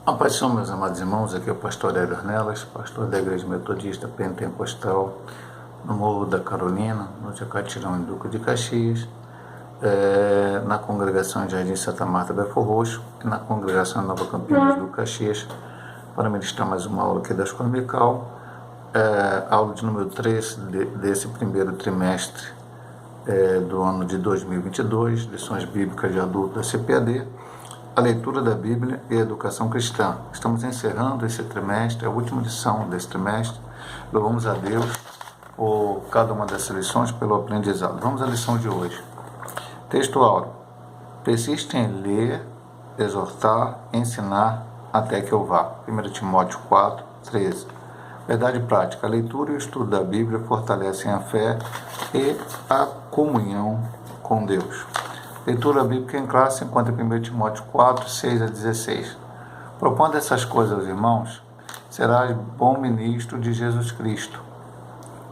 A paz do Senhor, meus amados irmãos, aqui é o pastor Hélio Ornelas, pastor da Igreja Metodista Pentecostal, no Morro da Carolina, no Jacatirão, em Duque de Caxias, na congregação de Jardim Santa Marta, Belfor Roxo, e na congregação Nova Campinas do Caxias, para ministrar mais uma aula aqui da Escola Dominical, aula de número 3 desse primeiro trimestre do ano de 2022, lições bíblicas de adulto da CPAD, a leitura da Bíblia e a educação cristã. Estamos encerrando esse trimestre, a última lição desse trimestre. Louvamos a Deus por cada uma dessas lições, pelo aprendizado. Vamos à lição de hoje. Texto áureo. Persiste em ler, exortar, ensinar até que eu vá. 1 Timóteo 4, 13. Verdade prática. A leitura e o estudo da Bíblia fortalecem a fé e a comunhão com Deus. Leitura bíblica em classe encontra 1 Timóteo 4, 6 a 16. Propondo essas coisas aos irmãos, serás bom ministro de Jesus Cristo,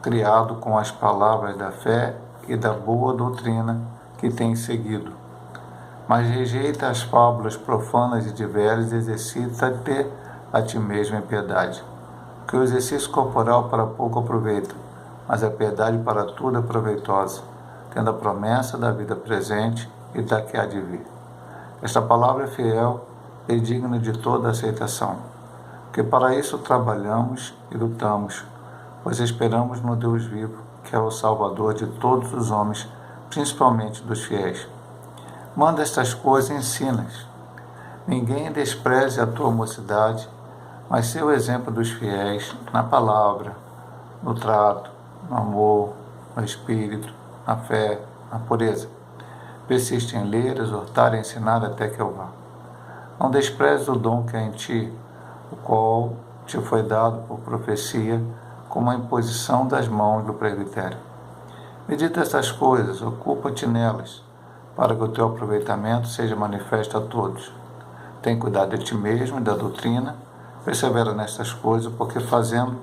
criado com as palavras da fé e da boa doutrina que tens seguido. Mas rejeita as fábulas profanas e de velhos e exercita-te a ti mesmo em piedade. Que o exercício corporal para pouco aproveita, mas a piedade para tudo é proveitosa, tendo a promessa da vida presente e da que há de vir. Esta palavra é fiel e digna de toda aceitação, porque para isso trabalhamos e lutamos, pois esperamos no Deus vivo, que é o Salvador de todos os homens, principalmente dos fiéis. Manda estas coisas e ensina-as. Ninguém despreze a tua mocidade, mas seu exemplo dos fiéis na palavra, no trato, no amor, no espírito, na fé, na pureza. Persiste em ler, exortar e ensinar até que eu vá. Não desprezes o dom que há em ti, o qual te foi dado por profecia, como a imposição das mãos do presbitério. Medita estas coisas, ocupa-te nelas, para que o teu aproveitamento seja manifesto a todos. Tem cuidado de ti mesmo e da doutrina, persevera nestas coisas, porque fazendo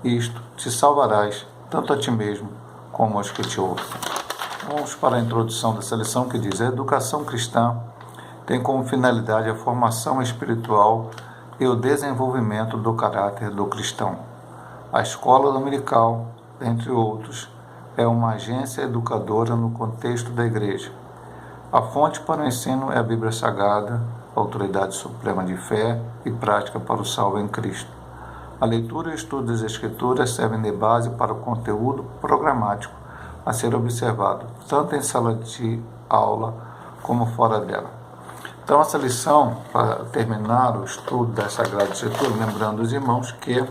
isto te salvarás, tanto a ti mesmo como aos que te ouvem. Vamos para a introdução dessa lição que diz: a educação cristã tem como finalidade a formação espiritual e o desenvolvimento do caráter do cristão. A escola dominical, entre outros, é uma agência educadora no contexto da igreja. A fonte para o ensino é a Bíblia Sagrada, autoridade suprema de fé e prática para o salvo em Cristo. A leitura e o estudo das Escrituras servem de base para o conteúdo programático a ser observado, tanto em sala de aula como fora dela. Então, essa lição, para terminar o estudo da Sagrada Escritura, lembrando os irmãos que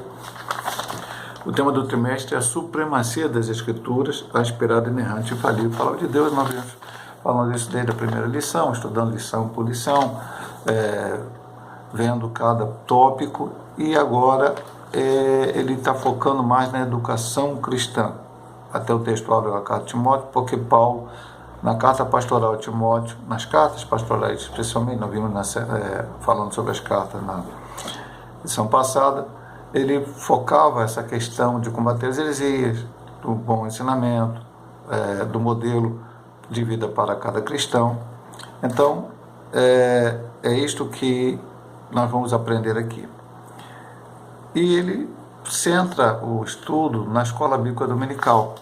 o tema do trimestre é a supremacia das Escrituras, a inspirada, inerrante e infalível palavra de Deus. Nós vimos falando isso desde a primeira lição, estudando lição por lição, vendo cada tópico, e agora ele está focando mais na educação cristã. Até o texto áureo da carta de Timóteo, porque Paulo, na carta pastoral de Timóteo, nas cartas pastorais, especialmente, nós vimos falando sobre as cartas na lição passada, ele focava essa questão de combater as heresias, do bom ensinamento, do modelo de vida para cada cristão. Então, é isto que nós vamos aprender aqui. E ele centra o estudo na escola bíblica dominical.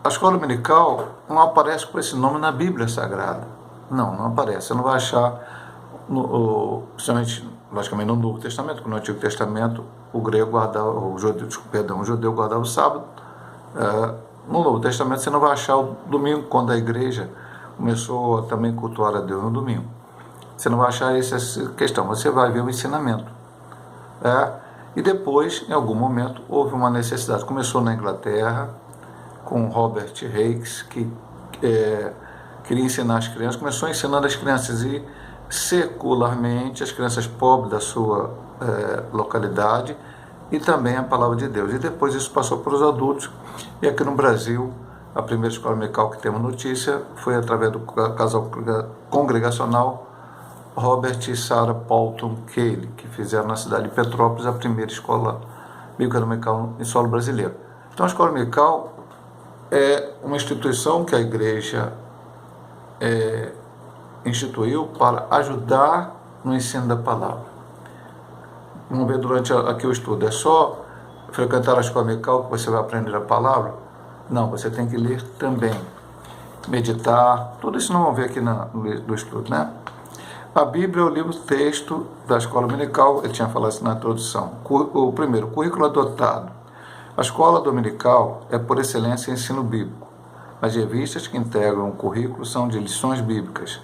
A escola dominical não aparece com esse nome na Bíblia Sagrada. Não aparece. Você não vai achar, principalmente, logicamente, no Novo Testamento, porque no Antigo Testamento o judeu guardava o sábado. No Novo Testamento você não vai achar o domingo, quando a igreja começou a também cultuar a Deus no domingo. Você não vai achar essa questão, você vai ver o ensinamento. E depois, em algum momento, houve uma necessidade. Começou na Inglaterra, com Robert Hicks, que queria ensinar as crianças, começou ensinando as crianças, e secularmente as crianças pobres da sua localidade, e também a palavra de Deus. E depois isso passou para os adultos, e aqui no Brasil, a primeira escola dominical que temos notícia foi através do casal congregacional Robert e Sarah Paulton Cale, que fizeram na cidade de Petrópolis a primeira escola bíblica dominical em solo brasileiro. Então, a escola dominical é uma instituição que a igreja instituiu para ajudar no ensino da palavra. Vamos ver durante aqui o estudo. É só frequentar a escola dominical que você vai aprender a palavra? Não, você tem que ler também. Meditar, tudo isso não vamos ver aqui no estudo, né? A Bíblia é o livro-texto da escola dominical, ele tinha falado isso na introdução. O primeiro, currículo adotado. A escola dominical é, por excelência, ensino bíblico. As revistas que integram o currículo são de lições bíblicas.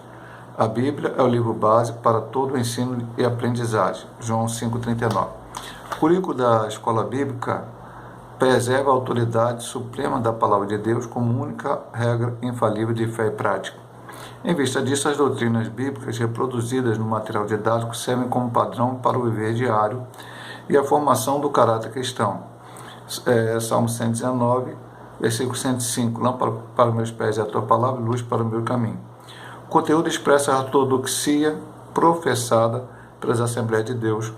A Bíblia é o livro base para todo o ensino e aprendizagem. João 5,39. O currículo da escola bíblica preserva a autoridade suprema da palavra de Deus como única regra infalível de fé e prática. Em vista disso, as doutrinas bíblicas reproduzidas no material didático servem como padrão para o viver diário e a formação do caráter cristão. Salmo 119, versículo 105. Lâmpada para os meus pés é a tua palavra, luz para o meu caminho. O conteúdo expressa a ortodoxia professada pelas Assembleias de Deus,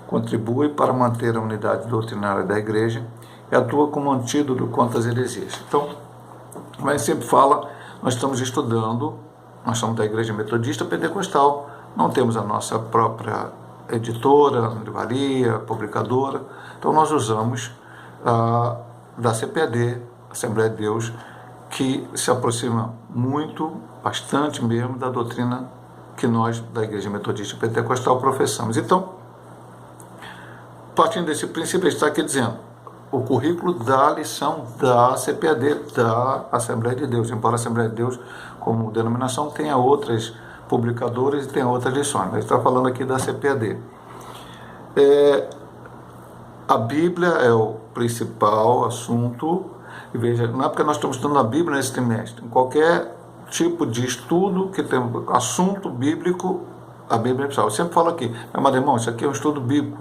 contribui para manter a unidade doutrinária da Igreja e atua como antídoto contra as heresias. Então, mas sempre fala, nós estamos estudando, nós somos da Igreja Metodista Pentecostal, não temos a nossa própria editora, livraria, publicadora, então nós usamos da CPAD, Assembleia de Deus, que se aproxima muito, bastante mesmo, da doutrina que nós, da Igreja Metodista Pentecostal, professamos. Então, partindo desse princípio, ele está aqui dizendo, o currículo da lição da CPAD, da Assembleia de Deus, embora a Assembleia de Deus, como denominação, tenha outras publicadoras e tenha outras lições, mas ele está falando aqui da CPAD. A Bíblia é o principal assunto, e veja, não é porque nós estamos estudando a Bíblia nesse trimestre, em qualquer tipo de estudo que tem assunto bíblico, a Bíblia é principal. Eu sempre falo aqui, mas irmão, isso aqui é um estudo bíblico,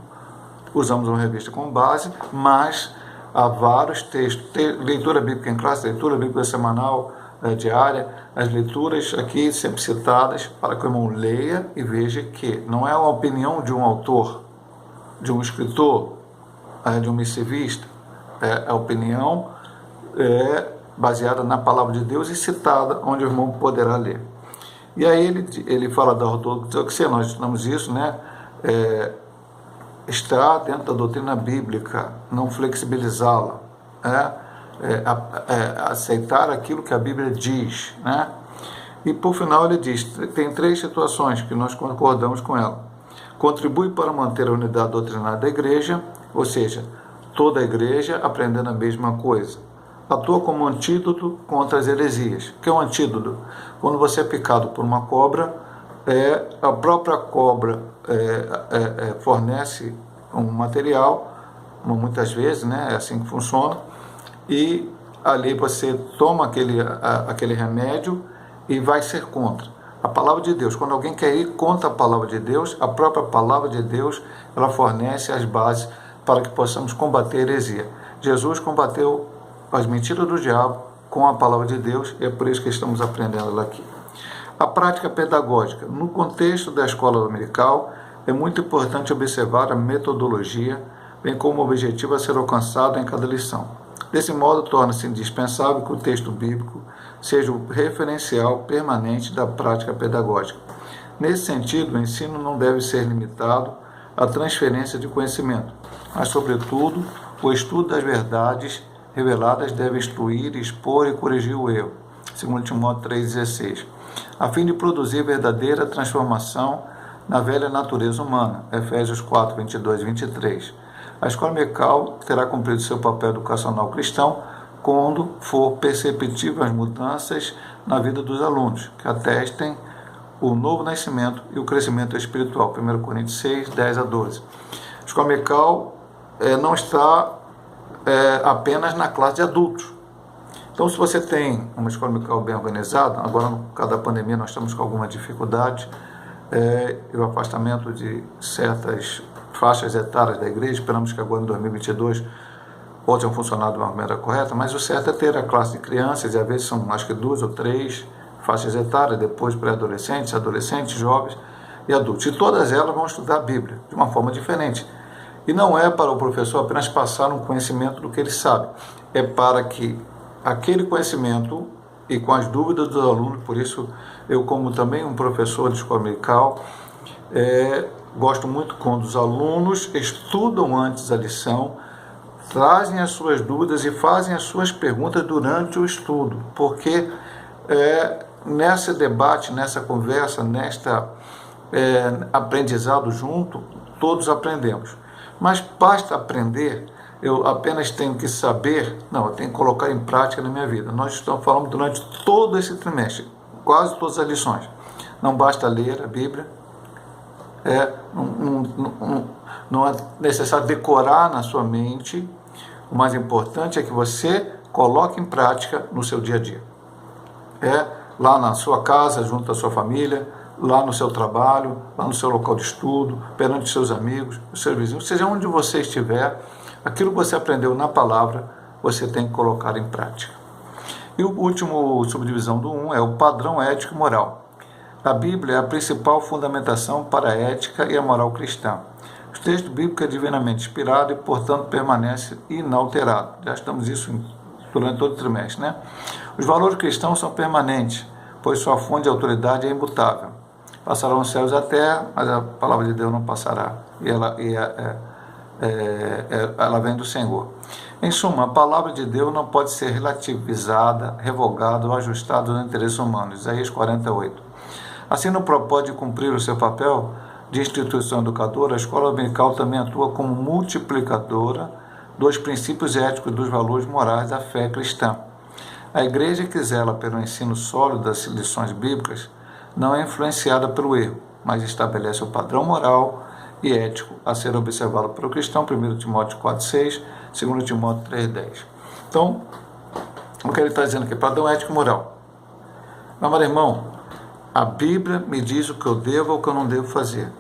usamos uma revista como base, mas há vários textos, leitura bíblica em classe, leitura bíblica semanal, diária, as leituras aqui sempre citadas, para que o irmão leia e veja que não é uma opinião de um autor, de um escritor, de um missivista, é a opinião baseada na palavra de Deus e citada, onde o irmão poderá ler. E aí ele fala da ortodoxia, nós estudamos isso, né? Estar dentro da doutrina bíblica, não flexibilizá-la, aceitar aquilo que a Bíblia diz, né? E por final ele diz, tem 3 situações que nós concordamos com ela. Contribui para manter a unidade doutrinária da igreja, ou seja, toda a igreja aprendendo a mesma coisa. Atua como antídoto contra as heresias. O que é um antídoto? Quando você é picado por uma cobra, a própria cobra fornece um material, muitas vezes, né, é assim que funciona, e ali você toma aquele remédio e vai ser contra. A palavra de Deus, quando alguém quer ir contra a palavra de Deus, a própria palavra de Deus, ela fornece as bases para que possamos combater a heresia. Jesus combateu as mentiras do diabo com a palavra de Deus, e é por isso que estamos aprendendo ela aqui. A prática pedagógica. No contexto da escola dominical, é muito importante observar a metodologia, bem como o objetivo a ser alcançado em cada lição. Desse modo, torna-se indispensável que o texto bíblico seja o referencial permanente da prática pedagógica. Nesse sentido, o ensino não deve ser limitado à transferência de conhecimento, mas, sobretudo, o estudo das verdades reveladas deve instruir, expor e corrigir o erro, segundo Timóteo 3,16, a fim de produzir verdadeira transformação na velha natureza humana, Efésios 4, 22 e 23. A escola dominical terá cumprido seu papel educacional cristão quando for perceptível as mudanças na vida dos alunos, que atestem o novo nascimento e o crescimento espiritual, 1 Coríntios 6, 10 a 12. A escola dominical não está apenas na classe de adultos. Então, se você tem uma escola dominical bem organizada, agora, por causa da pandemia, nós estamos com alguma dificuldade, e o afastamento de certas faixas etárias da igreja, esperamos que agora em 2022 possam funcionar de uma maneira correta, mas o certo é ter a classe de crianças, e às vezes são acho que 2 ou 3 faixas etárias, depois pré-adolescentes, adolescentes, jovens e adultos. E todas elas vão estudar a Bíblia de uma forma diferente. E não é para o professor apenas passar um conhecimento do que ele sabe, é para que aquele conhecimento e com as dúvidas dos alunos, por isso eu, como também um professor de escola dominical, Gosto muito quando os alunos estudam antes a lição, trazem as suas dúvidas e fazem as suas perguntas durante o estudo, porque nesse debate, nessa conversa, aprendizado junto, todos aprendemos. Mas basta aprender, eu apenas tenho que saber, não, eu tenho que colocar em prática na minha vida. Nós estamos falando durante todo esse trimestre, quase todas as lições. Não basta ler a Bíblia, não é necessário decorar na sua mente. O mais importante é que você coloque em prática no seu dia a dia. Lá na sua casa, junto à sua família, lá no seu trabalho, lá no seu local de estudo, perante seus amigos, os seus vizinhos, seja onde você estiver, aquilo que você aprendeu na palavra, você tem que colocar em prática. E o último subdivisão do 1 é o padrão ético e moral. A Bíblia é a principal fundamentação para a ética e a moral cristã. O texto bíblico é divinamente inspirado e, portanto, permanece inalterado. Já estamos isso durante todo o trimestre, né? Os valores cristãos são permanentes, pois sua fonte de autoridade é imutável. Passarão os céus e a terra, mas a palavra de Deus não passará. E ela vem do Senhor. Em suma, a palavra de Deus não pode ser relativizada, revogada ou ajustada aos interesses humanos. Isaías 48. Assim, no propósito de cumprir o seu papel de instituição educadora, a escola dominical também atua como multiplicadora dos princípios éticos e dos valores morais da fé cristã. A igreja que zela pelo ensino sólido das lições bíblicas não é influenciada pelo erro, mas estabelece o padrão moral e ético a ser observado pelo cristão, 1 Timóteo 4,6, 2 Timóteo 3,10. Então, o que ele está dizendo aqui? Padrão ético e moral. Meu amado irmão, a Bíblia me diz o que eu devo ou o que eu não devo fazer.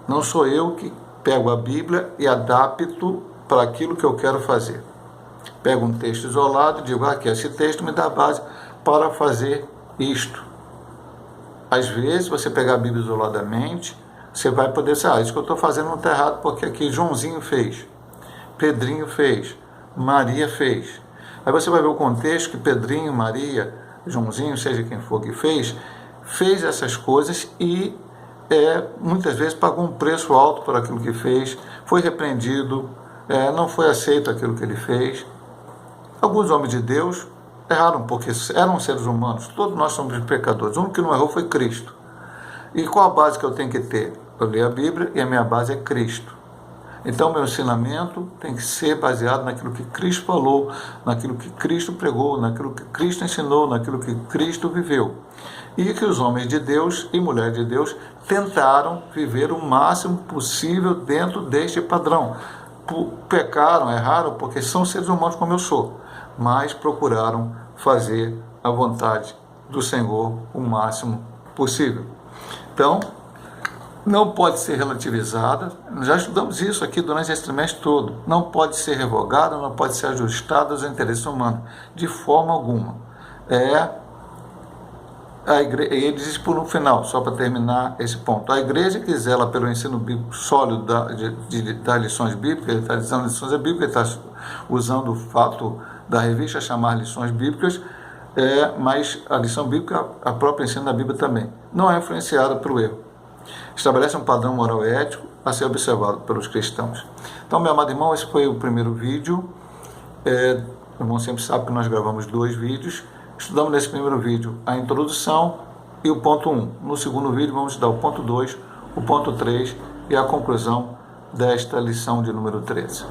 Não sou eu que pego a Bíblia e adapto para aquilo que eu quero fazer. Pego um texto isolado e digo, aqui, esse texto me dá base para fazer isto. Às vezes, você pegar a Bíblia isoladamente, você vai poder dizer, isso que eu estou fazendo não está errado, porque aqui Joãozinho fez, Pedrinho fez, Maria fez. Aí você vai ver o contexto que Pedrinho, Maria, Joãozinho, seja quem for que fez essas coisas e muitas vezes pagou um preço alto por aquilo que fez, foi repreendido, não foi aceito aquilo que ele fez. Alguns homens de Deus erraram, porque eram seres humanos, todos nós somos pecadores. O único que não errou foi Cristo. E qual a base que eu tenho que ter? Eu leio a Bíblia e a minha base é Cristo. Então, meu ensinamento tem que ser baseado naquilo que Cristo falou, naquilo que Cristo pregou, naquilo que Cristo ensinou, naquilo que Cristo viveu. E que os homens de Deus e mulheres de Deus tentaram viver o máximo possível dentro deste padrão. Pecaram, erraram, porque são seres humanos como eu sou, mas procuraram fazer a vontade do Senhor o máximo possível. Então, não pode ser relativizada, já estudamos isso aqui durante esse trimestre todo, não pode ser revogada, não pode ser ajustada aos interesses humanos, de forma alguma. Ele diz por no final, só para terminar esse ponto, a igreja que zela pelo ensino bíblico sólido das lições bíblicas, ele está dizendo lições bíblicas, ele está usando o fato da revista chamar lições bíblicas, mas a lição bíblica, a própria ensino da Bíblia também, não é influenciada pelo erro. Estabelece um padrão moral e ético a ser observado pelos cristãos. Então, meu amado irmão, esse foi o primeiro vídeo. O irmão sempre sabe que nós gravamos 2 vídeos. Estudamos nesse primeiro vídeo a introdução e o ponto 1. No segundo vídeo vamos estudar o ponto 2, o ponto 3 e a conclusão desta lição de número 13.